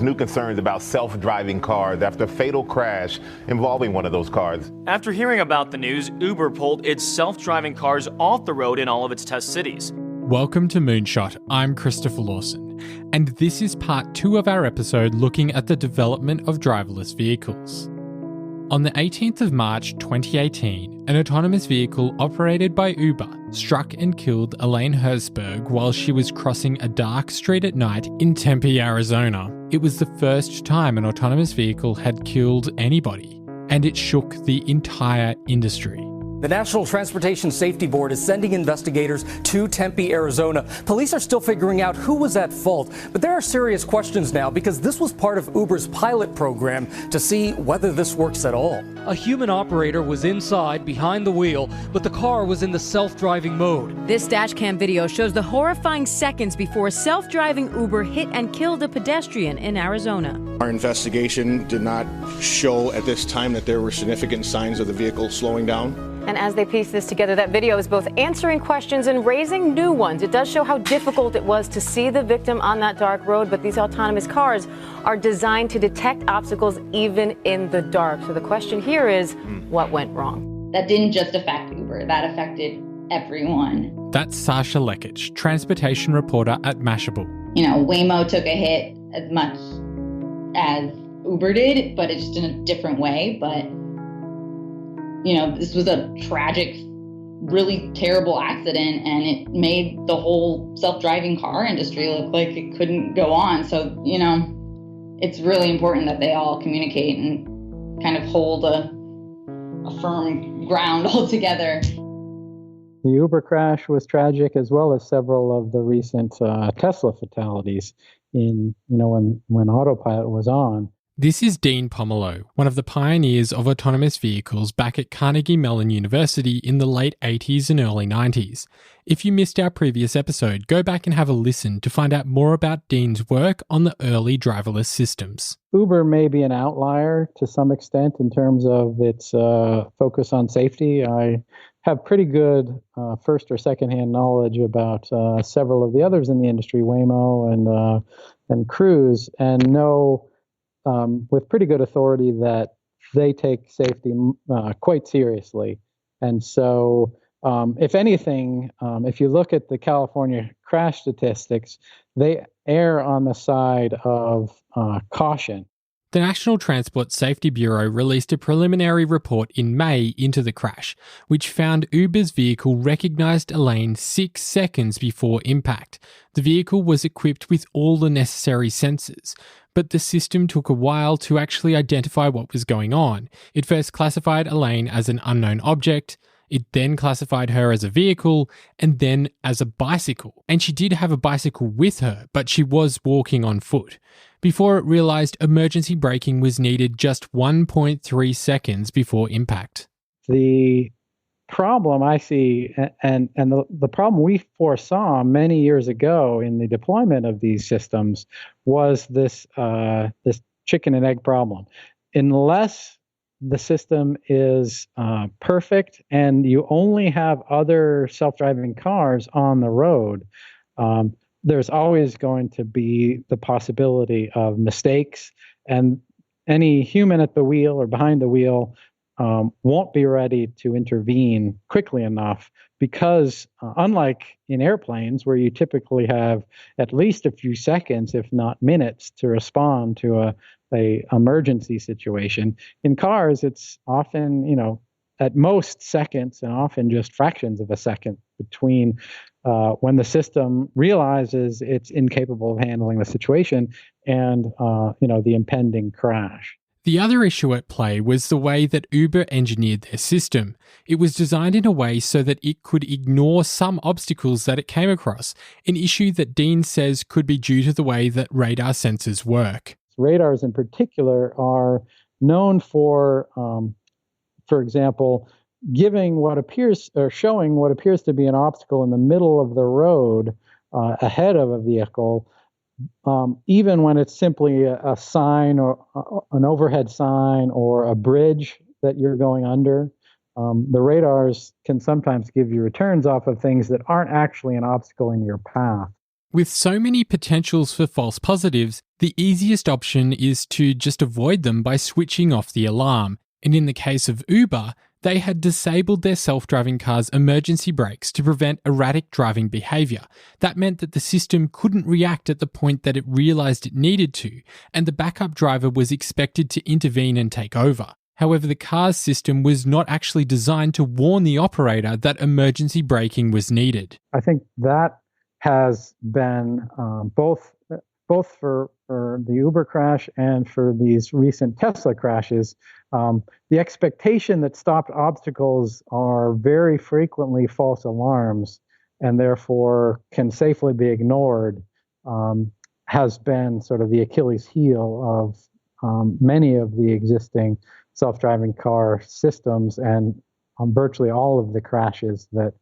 New concerns about self-driving cars after a fatal crash involving one of those cars. After hearing about the news, Uber pulled its self-driving cars off the road in all of its test cities. Welcome to Moonshot. I'm Christopher Lawson, and this is part 2 of our episode looking at the development of driverless vehicles. On the 18th of March 2018, an autonomous vehicle operated by Uber struck and killed Elaine Herzberg while she was crossing a dark street at night in Tempe, Arizona. It was the first time an autonomous vehicle had killed anybody, and it shook the entire industry. The National Transportation Safety Board is sending investigators to Tempe, Arizona. Police are still figuring out who was at fault, but there are serious questions now because this was part of Uber's pilot program to see whether this works at all. A human operator was inside behind the wheel, but the car was in the self-driving mode. This dashcam video shows the horrifying seconds before a self-driving Uber hit and killed a pedestrian in Arizona. Our investigation did not show at this time that there were significant signs of the vehicle slowing down. And as they piece this together, that video is both answering questions and raising new ones. It does show how difficult it was to see the victim on that dark road, but these autonomous cars are designed to detect obstacles even in the dark. So the question here is, what went wrong? That didn't just affect Uber, that affected everyone. That's Sasha Lekic, transportation reporter at Mashable. Waymo took a hit as much as Uber did, but it's just in a different way. But this was a tragic, really terrible accident, and it made the whole self-driving car industry look like it couldn't go on. So, it's really important that they all communicate and kind of hold a firm ground all together. The Uber crash was tragic, as well as several of the recent Tesla fatalities when autopilot was on. This is Dean Pomelo, one of the pioneers of autonomous vehicles back at Carnegie Mellon University in the late 80s and early 90s. If you missed our previous episode, go back and have a listen to find out more about Dean's work on the early driverless systems. Uber may be an outlier to some extent in terms of its focus on safety. I have pretty good first or secondhand knowledge about several of the others in the industry, Waymo and Cruise, and know with pretty good authority that they take safety quite seriously. And so, if anything, if you look at the California crash statistics, they err on the side of caution. The National Transport Safety Bureau released a preliminary report in May into the crash, which found Uber's vehicle recognised Elaine 6 seconds before impact. The vehicle was equipped with all the necessary sensors, but the system took a while to actually identify what was going on. It first classified Elaine as an unknown object. It then classified her as a vehicle and then as a bicycle. And she did have a bicycle with her, but she was walking on foot. Before it realised emergency braking was needed just 1.3 seconds before impact. The problem I see, and the problem we foresaw many years ago in the deployment of these systems, was this chicken and egg problem. Unless the system is perfect and you only have other self-driving cars on the road, there's always going to be the possibility of mistakes, and any human at the wheel or behind the wheel won't be ready to intervene quickly enough because unlike in airplanes where you typically have at least a few seconds, if not minutes, to respond to a emergency situation, in cars it's often, at most seconds and often just fractions of a second between when the system realizes it's incapable of handling the situation and the impending crash. The other issue at play was the way that Uber engineered their system. It was designed in a way so that it could ignore some obstacles that it came across, an issue that Dean says could be due to the way that radar sensors work. Radars in particular are known for example, giving what appears or showing what appears to be an obstacle in the middle of the road ahead of a vehicle, even when it's simply a sign or an overhead sign or a bridge that you're going under. The radars can sometimes give you returns off of things that aren't actually an obstacle in your path. With so many potentials for false positives, the easiest option is to just avoid them by switching off the alarm. And in the case of Uber, they had disabled their self-driving car's emergency brakes to prevent erratic driving behaviour. That meant that the system couldn't react at the point that it realised it needed to, and the backup driver was expected to intervene and take over. However, the car's system was not actually designed to warn the operator that emergency braking was needed. I think that has been both for the Uber crash and for these recent Tesla crashes. The expectation that stopped obstacles are very frequently false alarms and therefore can safely be ignored has been sort of the Achilles heel of many of the existing self-driving car systems and virtually all of the crashes that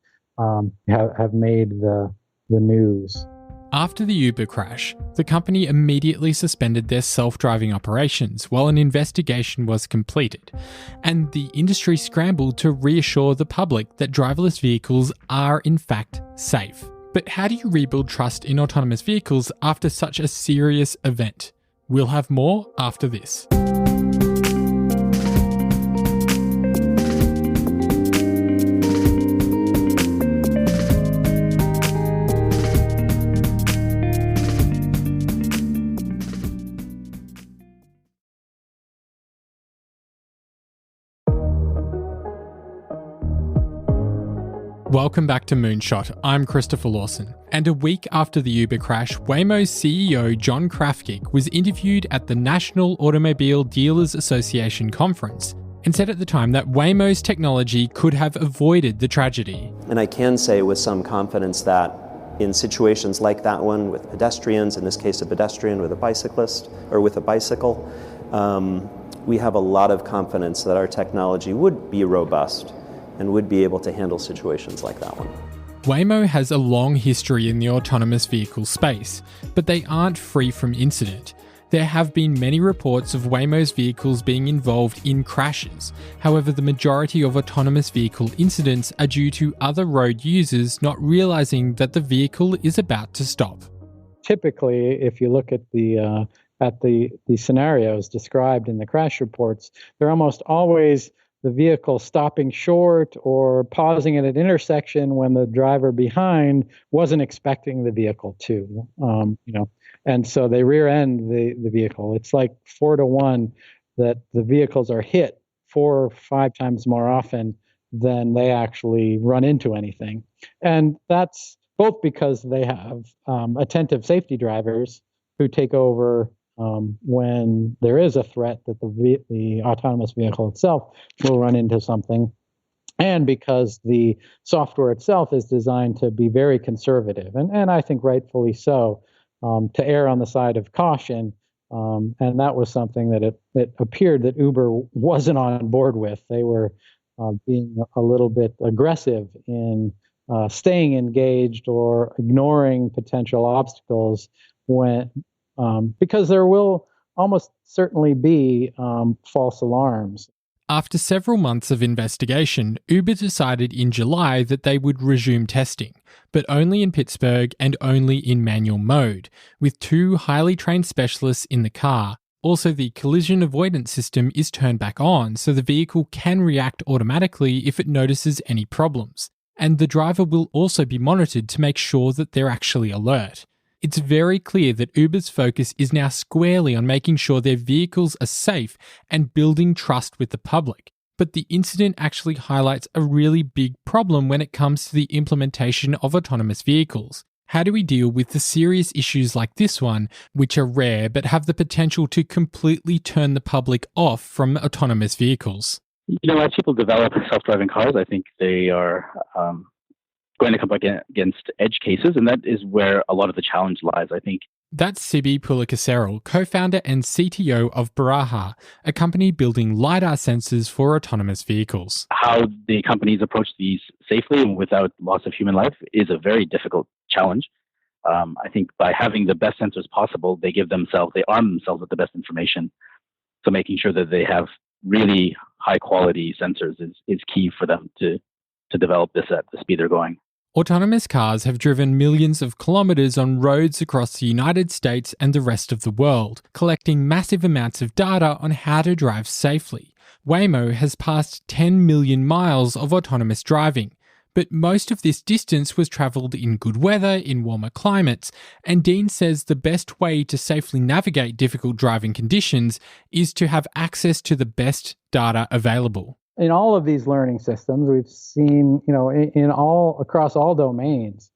have made the news. After the Uber crash, the company immediately suspended their self-driving operations while an investigation was completed, and the industry scrambled to reassure the public that driverless vehicles are in fact safe. But how do you rebuild trust in autonomous vehicles after such a serious event? We'll have more after this. Welcome back to Moonshot. I'm Christopher Lawson. And a week after the Uber crash, Waymo's CEO John Krafcik was interviewed at the National Automobile Dealers Association conference and said at the time that Waymo's technology could have avoided the tragedy. And I can say with some confidence that in situations like that one with pedestrians, in this case a pedestrian with a bicyclist or with a bicycle, we have a lot of confidence that our technology would be robust and would be able to handle situations like that one. Waymo has a long history in the autonomous vehicle space, but they aren't free from incident. There have been many reports of Waymo's vehicles being involved in crashes. However, the majority of autonomous vehicle incidents are due to other road users not realizing that the vehicle is about to stop. Typically, if you look at the scenarios described in the crash reports, they're almost always the vehicle stopping short or pausing at an intersection when the driver behind wasn't expecting the vehicle to, and so they rear end the vehicle. It's like 4-to-1 that the vehicles are hit 4 or 5 times more often than they actually run into anything. And that's both because they have attentive safety drivers who take over when there is a threat that the autonomous vehicle itself will run into something, and because the software itself is designed to be very conservative, and I think rightfully so, to err on the side of caution, and that was something that it appeared that Uber wasn't on board with. They were being a little bit aggressive in staying engaged or ignoring potential obstacles because there will almost certainly be false alarms. After several months of investigation, Uber decided in July that they would resume testing, but only in Pittsburgh and only in manual mode, with 2 highly trained specialists in the car. Also, the collision avoidance system is turned back on, so the vehicle can react automatically if it notices any problems. And the driver will also be monitored to make sure that they're actually alert. It's very clear that Uber's focus is now squarely on making sure their vehicles are safe and building trust with the public. But the incident actually highlights a really big problem when it comes to the implementation of autonomous vehicles. How do we deal with the serious issues like this one, which are rare but have the potential to completely turn the public off from autonomous vehicles? As people develop self-driving cars, I think they are going to come up against edge cases, and that is where a lot of the challenge lies, I think. That's Sibi Pulikasseril, co-founder and CTO of Baraha, a company building LiDAR sensors for autonomous vehicles. How the companies approach these safely and without loss of human life is a very difficult challenge. I think by having the best sensors possible, they arm themselves with the best information. So making sure that they have really high quality sensors is key for them to develop this at the speed they're going. Autonomous cars have driven millions of kilometres on roads across the United States and the rest of the world, collecting massive amounts of data on how to drive safely. Waymo has passed 10 million miles of autonomous driving, but most of this distance was travelled in good weather in warmer climates, and Dean says the best way to safely navigate difficult driving conditions is to have access to the best data available. In all of these learning systems, we've seen, in all across all domains,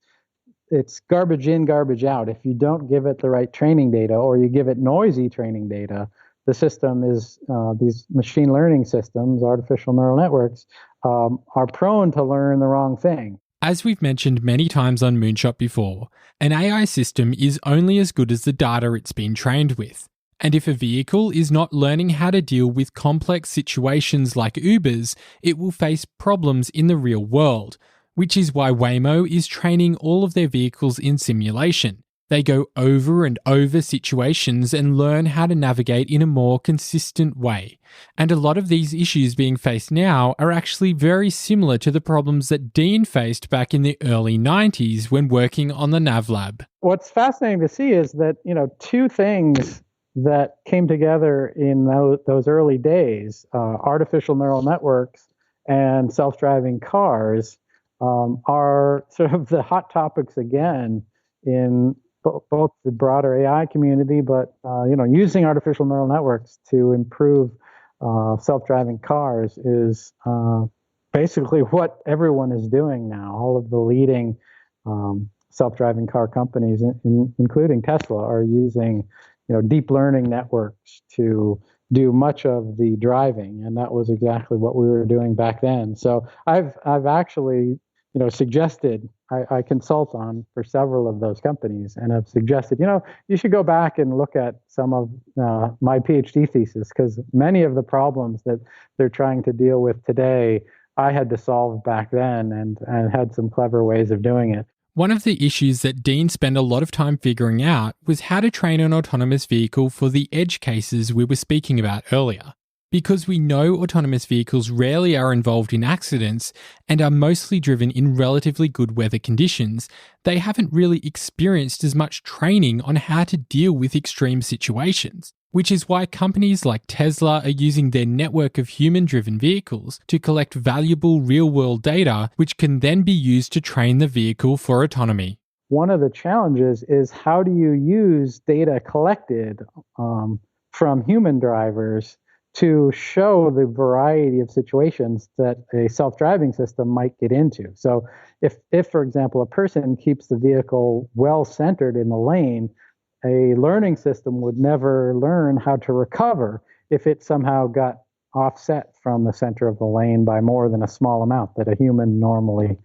it's garbage in, garbage out. If you don't give it the right training data or you give it noisy training data, the system is, these machine learning systems, artificial neural networks, are prone to learn the wrong thing. As we've mentioned many times on Moonshot before, an AI system is only as good as the data it's been trained with. And if a vehicle is not learning how to deal with complex situations like Uber's, it will face problems in the real world, which is why Waymo is training all of their vehicles in simulation. They go over and over situations and learn how to navigate in a more consistent way. And a lot of these issues being faced now are actually very similar to the problems that Dean faced back in the early 90s when working on the NavLab. What's fascinating to see is that, two things that came together in those early days, artificial neural networks and self-driving cars, are sort of the hot topics again in both the broader AI community, but using artificial neural networks to improve self-driving cars is basically what everyone is doing now. All of the leading self-driving car companies, including Tesla, are using deep learning networks to do much of the driving, and that was exactly what we were doing back then. So I've actually suggested, I consult on for several of those companies, and have suggested, you should go back and look at some of my PhD thesis, because many of the problems that they're trying to deal with today, I had to solve back then, and had some clever ways of doing it. One of the issues that Dean spent a lot of time figuring out was how to train an autonomous vehicle for the edge cases we were speaking about earlier. Because we know autonomous vehicles rarely are involved in accidents and are mostly driven in relatively good weather conditions, they haven't really experienced as much training on how to deal with extreme situations, which is why companies like Tesla are using their network of human-driven vehicles to collect valuable real-world data, which can then be used to train the vehicle for autonomy. One of the challenges is, how do you use data collected from human drivers to show the variety of situations that a self-driving system might get into? So if, for example, a person keeps the vehicle well centered in the lane, a learning system would never learn how to recover if it somehow got offset from the center of the lane by more than a small amount that the human normally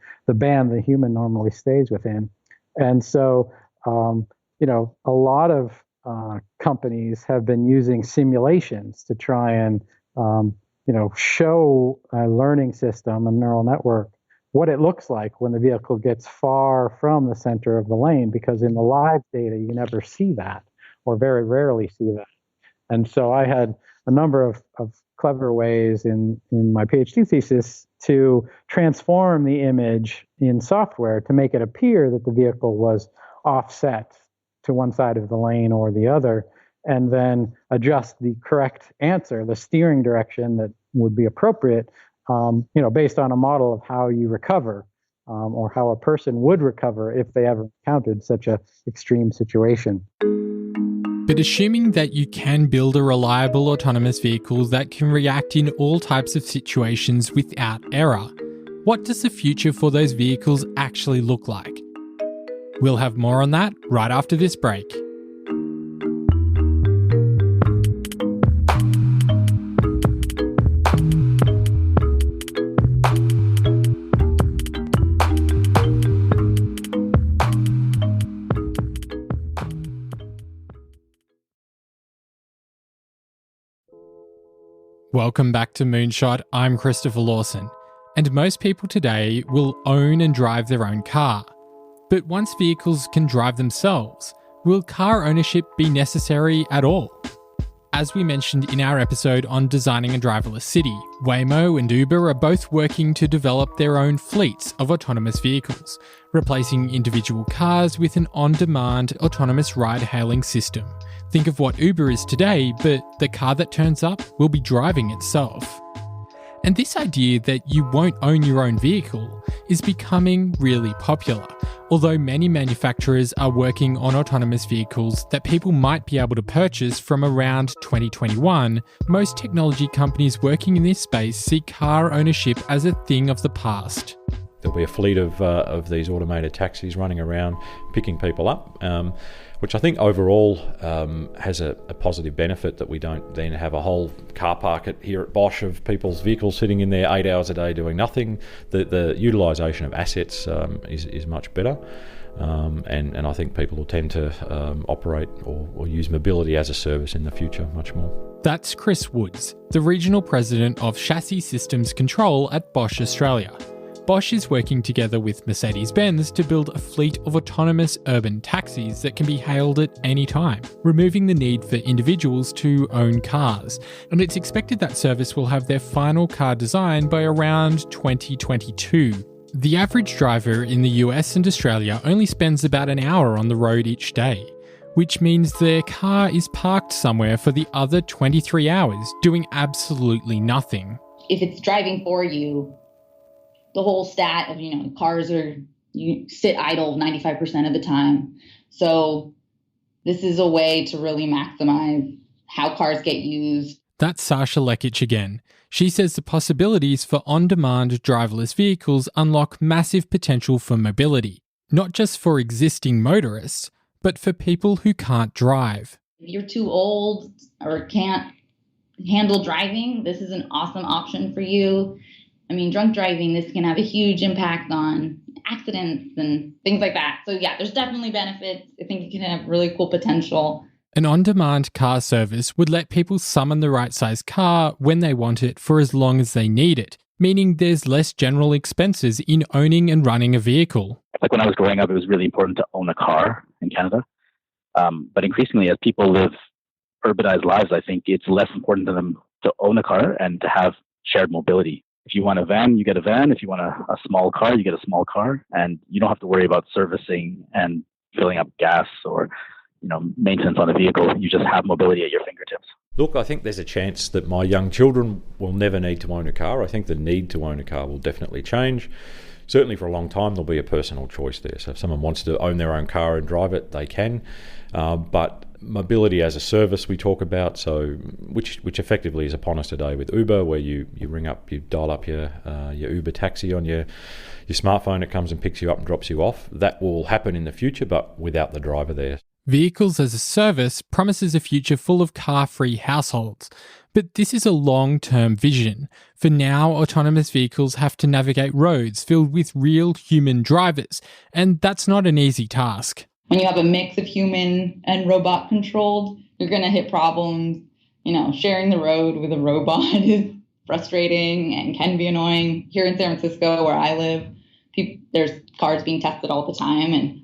stays within. And so, a lot of companies have been using simulations to try and, show a learning system, a neural network, what it looks like when the vehicle gets far from the center of the lane, because in the live data, you never see that, or very rarely see that. And so I had a number of clever ways in my PhD thesis to transform the image in software to make it appear that the vehicle was offset to one side of the lane or the other, and then adjust the correct answer, the steering direction that would be appropriate, based on a model of how you recover, or how a person would recover if they ever encountered such an extreme situation. But assuming that you can build a reliable autonomous vehicle that can react in all types of situations without error, what does the future for those vehicles actually look like? We'll have more on that right after this break. Welcome back to Moonshot. I'm Christopher Lawson, and most people today will own and drive their own car. But once vehicles can drive themselves, will car ownership be necessary at all? as we mentioned in our episode on designing a driverless city, Waymo and Uber are both working to develop their own fleets of autonomous vehicles, replacing individual cars with an on-demand autonomous ride-hailing system. Think of what Uber is today, but the car that turns up will be driving itself. And this idea that you won't own your own vehicle is becoming really popular, although many manufacturers are working on autonomous vehicles that people might be able to purchase from around 2021. Most technology companies working in this space see car ownership as a thing of the past. There'll be a fleet of these automated taxis running around picking people up, which I think overall has a positive benefit, that we don't then have a whole car park here at Bosch of people's vehicles sitting in there 8 hours a day doing nothing. The utilisation of assets is much better, and I think people will tend to operate or use mobility as a service in the future much more. That's Chris Woods, the Regional President of Chassis Systems Control at Bosch Australia. Bosch is working together with Mercedes-Benz to build a fleet of autonomous urban taxis that can be hailed at any time, removing the need for individuals to own cars. And it's expected that service will have their final car design by around 2022. The average driver in the US and Australia only spends about an hour on the road each day, which means their car is parked somewhere for the other 23 hours, doing absolutely nothing. If it's driving for you, the whole stat of, cars you sit idle 95% of the time. So this is a way to really maximize how cars get used. That's Sasha Lekic again. She says the possibilities for on-demand driverless vehicles unlock massive potential for mobility, not just for existing motorists, but for people who can't drive. If you're too old or can't handle driving, this is an awesome option for you. Drunk driving, this can have a huge impact on accidents and things like that. So yeah, there's definitely benefits. I think it can have really cool potential. An on-demand car service would let people summon the right size car when they want it for as long as they need it, meaning there's less general expenses in owning and running a vehicle. Like when I was growing up, it was really important to own a car in Canada. But increasingly, as people live urbanized lives, I think it's less important to them to own a car and to have shared mobility. If you want a van, you get a van. If you want a small car, you get a small car. And you don't have to worry about servicing and filling up gas or maintenance on a vehicle. You just have mobility at your fingertips. Look, I think there's a chance that my young children will never need to own a car. I think the need to own a car will definitely change. Certainly for a long time, there'll be a personal choice there. So if someone wants to own their own car and drive it, they can. But mobility as a service we talk about, so which effectively is upon us today with Uber, where you ring up, you dial up your Uber taxi on your smartphone, it comes and picks you up and drops you off. That will happen in the future, but without the driver there. Vehicles as a service promises a future full of car-free households. But this is a long-term vision. For now, autonomous vehicles have to navigate roads filled with real human drivers, and that's not an easy task. When you have a mix of human and robot controlled, you're going to hit problems. Sharing the road with a robot is frustrating and can be annoying. Here in San Francisco, where I live, there's cars being tested all the time, and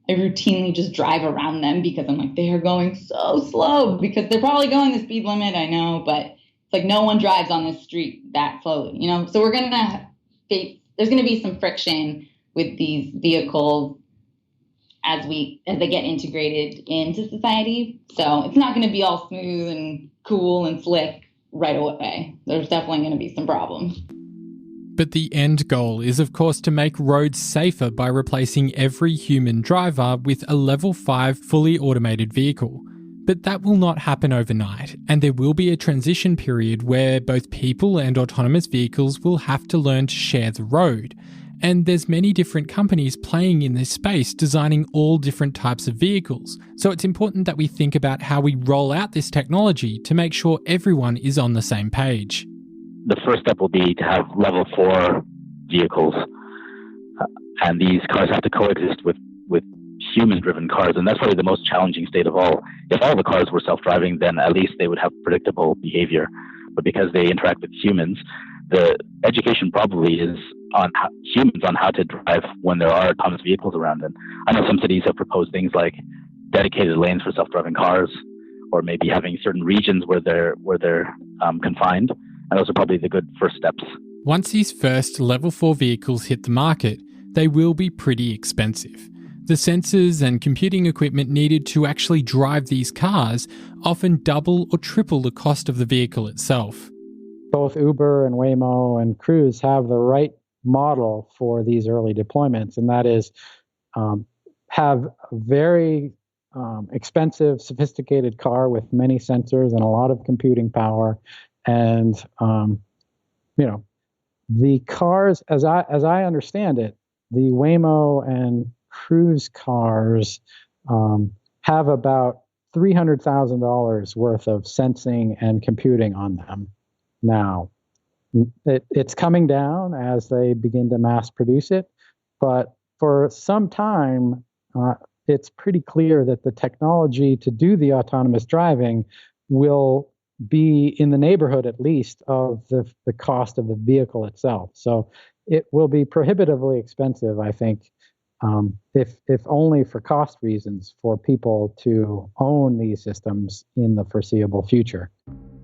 I routinely just drive around them because I'm like, they are going so slow, because they're probably going the speed limit, I know, but it's like no one drives on this street that slowly, So we're going to face, there's going to be some friction with these vehicles as they get integrated into society. So it's not going to be all smooth and cool and slick right away. There's definitely going to be some problems. But the end goal is, of course, to make roads safer by replacing every human driver with a level 5 fully automated vehicle. But that will not happen overnight, and there will be a transition period where both people and autonomous vehicles will have to learn to share the road. And there's many different companies playing in this space, designing all different types of vehicles. So it's important that we think about how we roll out this technology to make sure everyone is on the same page. The first step will be to have level 4 vehicles, and these cars have to coexist with human-driven cars, and that's probably the most challenging state of all. If all the cars were self-driving, then at least they would have predictable behavior. But because they interact with humans, the education probably is on humans on how to drive when there are autonomous vehicles around. And I know some cities have proposed things like dedicated lanes for self-driving cars, or maybe having certain regions where they're confined. And those are probably the good first steps. Once these first Level 4 vehicles hit the market, they will be pretty expensive. The sensors and computing equipment needed to actually drive these cars often double or triple the cost of the vehicle itself. Both Uber and Waymo and Cruise have the right model for these early deployments, and that is have a very expensive, sophisticated car with many sensors and a lot of computing power. And, the cars, as I understand it, the Waymo and Cruise cars have about $300,000 worth of sensing and computing on them now. It's coming down as they begin to mass produce it, but for some time, it's pretty clear that the technology to do the autonomous driving will be in the neighborhood, at least, of the cost of the vehicle itself. So it will be prohibitively expensive, I think, if only for cost reasons, for people to own these systems in the foreseeable future.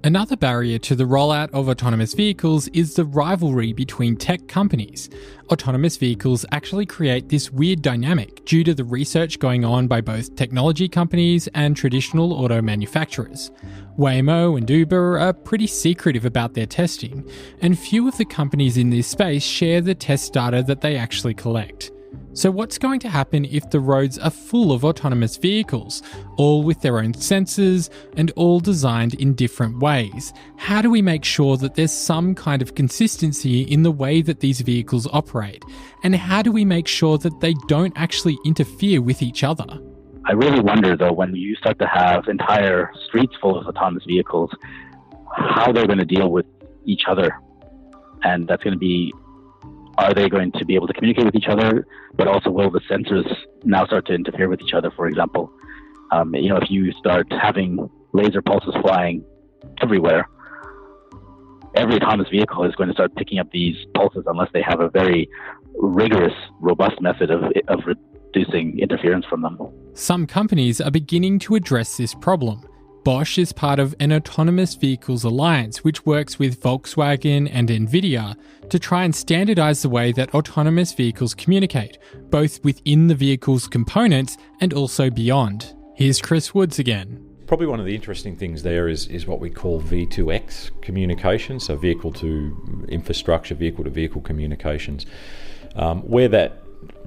Another barrier to the rollout of autonomous vehicles is the rivalry between tech companies. Autonomous vehicles actually create this weird dynamic due to the research going on by both technology companies and traditional auto manufacturers. Waymo and Uber are pretty secretive about their testing, and few of the companies in this space share the test data that they actually collect. So what's going to happen if the roads are full of autonomous vehicles, all with their own sensors and all designed in different ways? How do we make sure that there's some kind of consistency in the way that these vehicles operate? And how do we make sure that they don't actually interfere with each other? I really wonder, though, when you start to have entire streets full of autonomous vehicles, how they're going to deal with each other. And that's going to be, are they going to be able to communicate with each other, but also will the sensors now start to interfere with each other, for example? If you start having laser pulses flying everywhere, every autonomous vehicle is going to start picking up these pulses unless they have a very rigorous, robust method of reducing interference from them. Some companies are beginning to address this problem. Bosch is part of an autonomous vehicles alliance which works with Volkswagen and Nvidia to try and standardize the way that autonomous vehicles communicate, both within the vehicle's components and also beyond. Here's Chris Woods again. Probably one of the interesting things there is what we call V2X communication, so vehicle to infrastructure, vehicle to vehicle communications, where that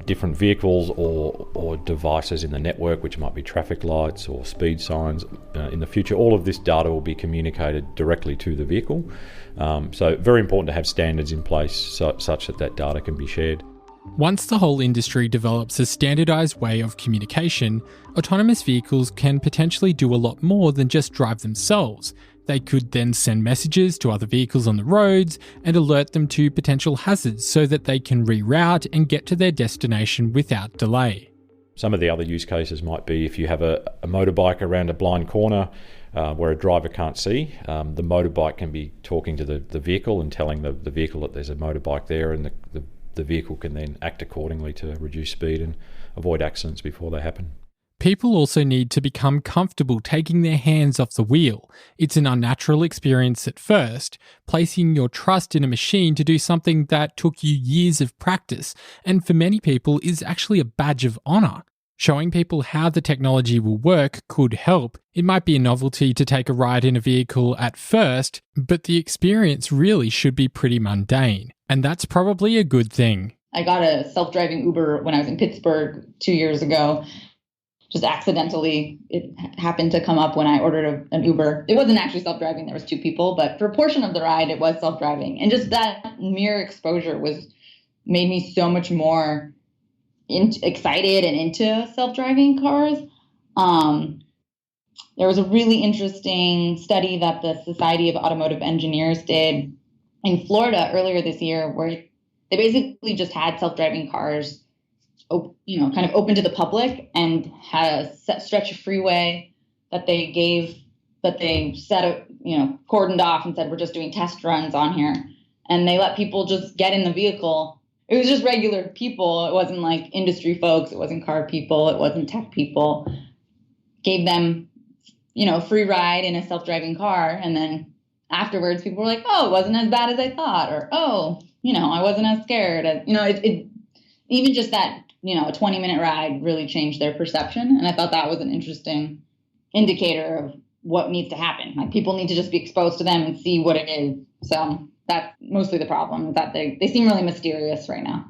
different vehicles or devices in the network, which might be traffic lights or speed signs in the future, all of this data will be communicated directly to the vehicle. So very important to have standards in place such that data can be shared. Once the whole industry develops a standardized way of communication, autonomous vehicles can potentially do a lot more than just drive themselves. They could then send messages to other vehicles on the roads and alert them to potential hazards so that they can reroute and get to their destination without delay. Some of the other use cases might be if you have a motorbike around a blind corner where a driver can't see, the motorbike can be talking to the vehicle and telling the vehicle that there's a motorbike there, and the vehicle can then act accordingly to reduce speed and avoid accidents before they happen. People also need to become comfortable taking their hands off the wheel. It's an unnatural experience at first, placing your trust in a machine to do something that took you years of practice, and for many people is actually a badge of honour. Showing people how the technology will work could help. It might be a novelty to take a ride in a vehicle at first, but the experience really should be pretty mundane, and that's probably a good thing. I got a self-driving Uber when I was in Pittsburgh 2 years ago. Just accidentally, it happened to come up when I ordered an Uber. It wasn't actually self-driving, there was two people, but for a portion of the ride, it was self-driving. And just that mere exposure made me so much more excited and into self-driving cars. There was a really interesting study that the Society of Automotive Engineers did in Florida earlier this year, where they basically just had self-driving cars kind of open to the public and had a set stretch of freeway that they cordoned off and said, we're just doing test runs on here. And they let people just get in the vehicle. It was just regular people. It wasn't like industry folks. It wasn't car people. It wasn't tech people. Gave them free ride in a self-driving car. And then afterwards, people were like, oh, it wasn't as bad as I thought. Or, oh, I wasn't as scared. Even just that, a 20-minute ride really changed their perception. And I thought that was an interesting indicator of what needs to happen. Like, people need to just be exposed to them and see what it is. So that's mostly the problem, is that they seem really mysterious right now.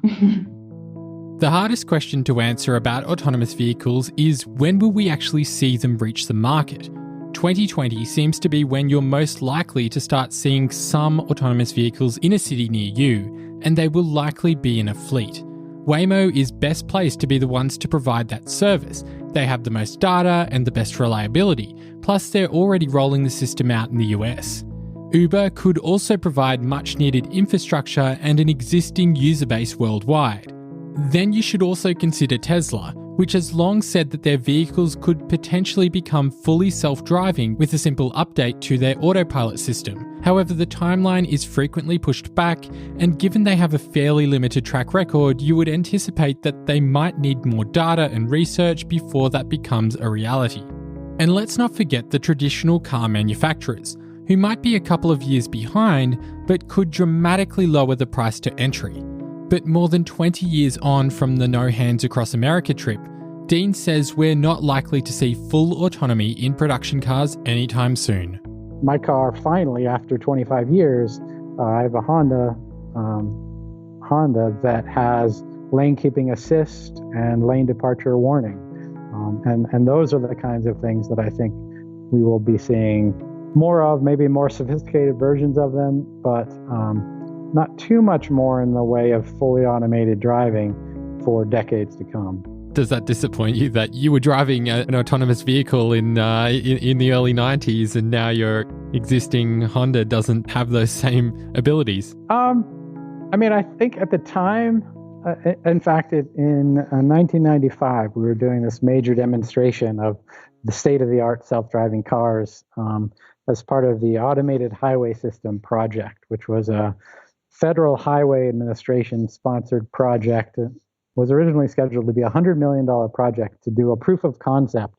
The hardest question to answer about autonomous vehicles is, when will we actually see them reach the market? 2020 seems to be when you're most likely to start seeing some autonomous vehicles in a city near you, and they will likely be in a fleet. Waymo is best placed to be the ones to provide that service. They have the most data and the best reliability, plus they're already rolling the system out in the US. Uber could also provide much needed infrastructure and an existing user base worldwide. Then you should also consider Tesla, which has long said that their vehicles could potentially become fully self-driving with a simple update to their autopilot system. However, the timeline is frequently pushed back, and given they have a fairly limited track record, you would anticipate that they might need more data and research before that becomes a reality. And let's not forget the traditional car manufacturers, who might be a couple of years behind, but could dramatically lower the price to entry. But more than 20 years on from the No Hands Across America trip, Dean says we're not likely to see full autonomy in production cars anytime soon. My car, finally, after 25 years, I have a Honda that has lane keeping assist and lane departure warning. And those are the kinds of things that I think we will be seeing more of, maybe more sophisticated versions of them, but not too much more in the way of fully automated driving for decades to come. Does that disappoint you that you were driving an autonomous vehicle in the early 90s and now your existing Honda doesn't have those same abilities? I think at the time, in fact, in 1995, we were doing this major demonstration of the state-of-the-art self-driving cars as part of the Automated Highway System project, which was a Federal Highway Administration sponsored project. It was originally scheduled to be a $100 million project to do a proof of concept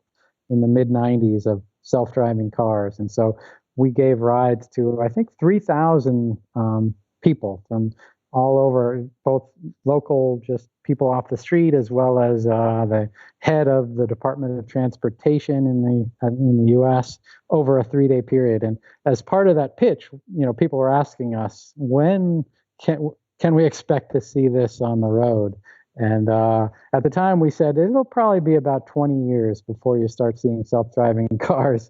in the mid-90s of self-driving cars. And so we gave rides to, I think, 3,000 people from all over, both local, just people off the street, as well as the head of the Department of Transportation in the U.S. over a 3-day period. And as part of that pitch, people were asking us, when can we expect to see this on the road? And at the time, we said it'll probably be about 20 years before you start seeing self-driving cars.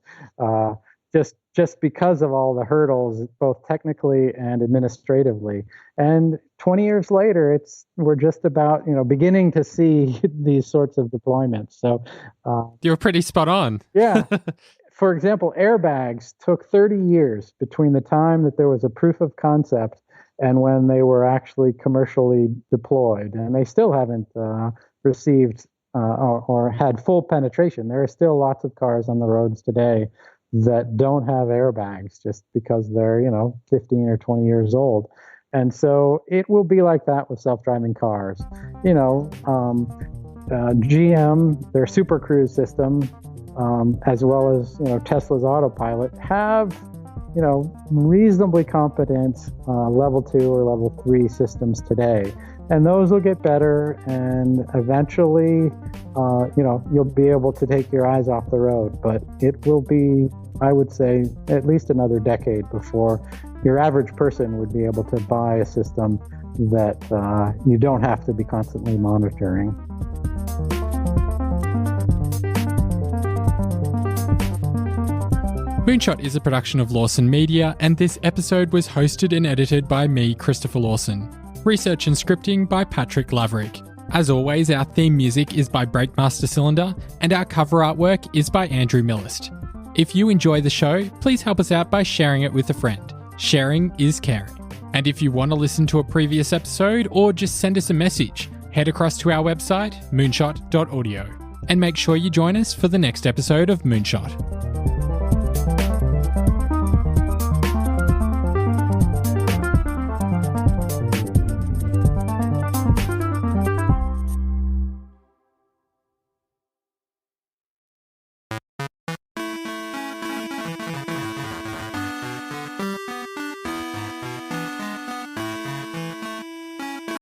Just because of all the hurdles, both technically and administratively. And 20 years later, we're just about beginning to see these sorts of deployments. So you're pretty spot on. Yeah. For example, airbags took 30 years between the time that there was a proof of concept and when they were actually commercially deployed, and they still haven't received or had full penetration. There are still lots of cars on the roads today that don't have airbags just because they're, 15 or 20 years old. And so it will be like that with self-driving cars. GM, their Super Cruise system, as well as, Tesla's autopilot, have, reasonably competent level 2 or level 3 systems today. And those will get better, and eventually, you'll be able to take your eyes off the road. But it will be, I would say, at least another decade before your average person would be able to buy a system that you don't have to be constantly monitoring. Moonshot is a production of Lawson Media, and this episode was hosted and edited by me, Christopher Lawson. Research and scripting by Patrick Laverick. As always, our theme music is by Breakmaster Cylinder, and our cover artwork is by Andrew Millist. If you enjoy the show, please help us out by sharing it with a friend. Sharing is caring. And if you want to listen to a previous episode or just send us a message, head across to our website, moonshot.audio. And make sure you join us for the next episode of Moonshot.